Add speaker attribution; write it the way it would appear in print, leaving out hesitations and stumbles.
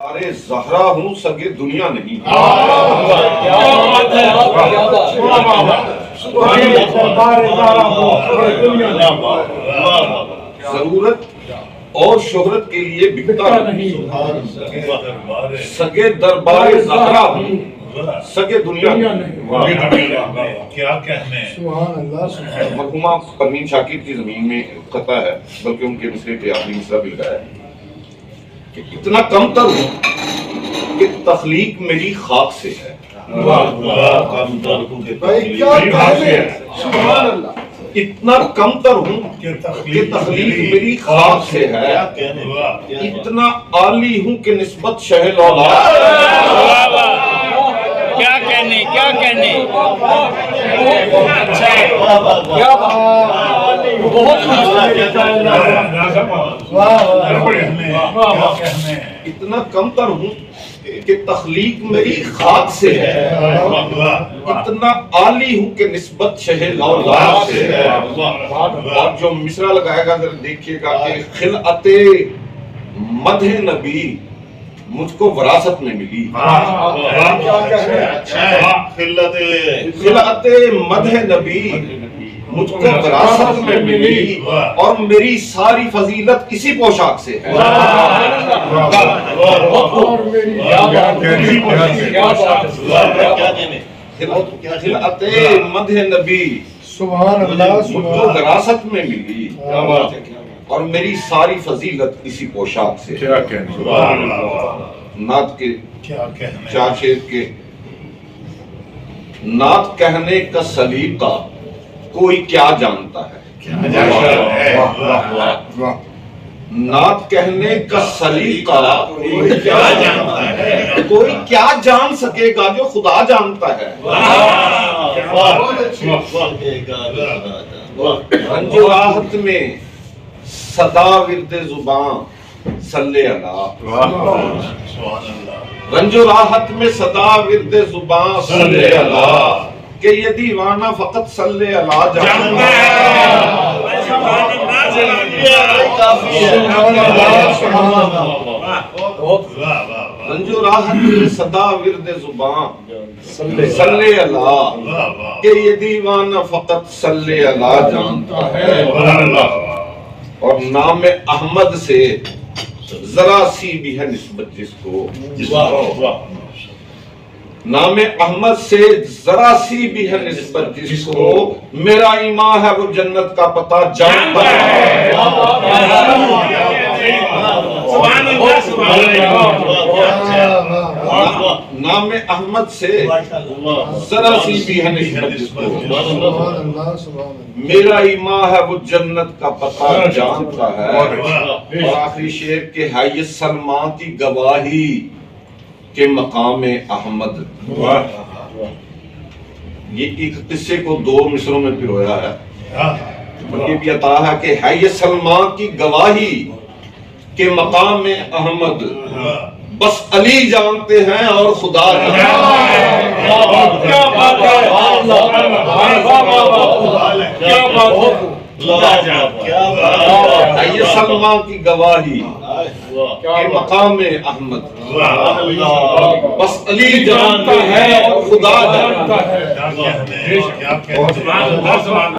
Speaker 1: ارے زہرا ہوں سگے دنیا نہیں. ضرورت اور شہرت کے لیے بکتا نہیں. سگے دربار زہرا ہوں سگے دنیا نہیں.
Speaker 2: کیا کہنے.
Speaker 1: مرحومہ پروین شاکر کی زمین میں قطع ہے، بلکہ ان کے مصرے پہ آخری مصرع بھی لگایا ہے کہ اتنا کم تر ہوں کہ تخلیق میری خاک سے ہے. اتنا کم تر ہوں کہ تخلیق میری خاک سے ہے. اتنا عالی ہوں کہ نسبت شہل اولاد.
Speaker 3: کیا کہنے کیا کہنے.
Speaker 1: اتنا کم تر ہوں کہ تخلیق میری خاک سے ہے. اتنا عالی ہوں کہ نسبت شہل اولاد سے ہے. اور جو مصرع لگائے گا ذرا دیکھیے گا کہ خلعت مدح نبی مجھ کو وراثت میں ملی. خلعت مدح نبی مجھ کو وراثت میں ملی اور میری ساری فضیلت اسی پوشاک سے ہے. خلعت مدح نبی مجھ کو وراثت میں ملی اور میری ساری فضیلت اسی پوشاک سے. نعت کے چار شعر کے نعت کہنے کا سلیقہ کوئی کیا جانتا ہے. نعت کہنے کا سلیقہ کوئی کیا جان سکے گا جو خدا جانتا ہے. رنج و راحت میں صدا ورد زبان صلی اللہ. رنج و راحت میں صدا ورد زبان صلی اللہ کہ یہ دیوانہ فقط صلی اللہ جانتا ہے. رنج و راحت میں صدا ورد زبان صلی اللہ کہ یہ دیوانہ فقط صلی اللہ جانتا ہے. اور نام احمد سے ذرا سی بھی ہے نسبت جس کو. نام احمد سے ذرا سی بھی ہے نسبت جس کو میرا ایمان ہے وہ جنت کا پتہ جانتا ہے. نام احمد سے ذرا سی بھی ہے نسبت جس کو میرا ایمان ہے وہ جنت کا پتہ جانتا ہے. اور آخری شعر کے ہے یہ سلمان کی گواہی کہ مقام احمد. یہ ایک قصے کو دو مصروں میں پرویا ہے. یہ بھی عطا ہے کہ ہے یہ سلمان کی گواہی کہ مقام احمد بس علی جانتے ہیں اور خدا یہ سلمان کی گواہی کہ مقام احمد بس علی جانتے ہیں اور خدا جانتا ہے.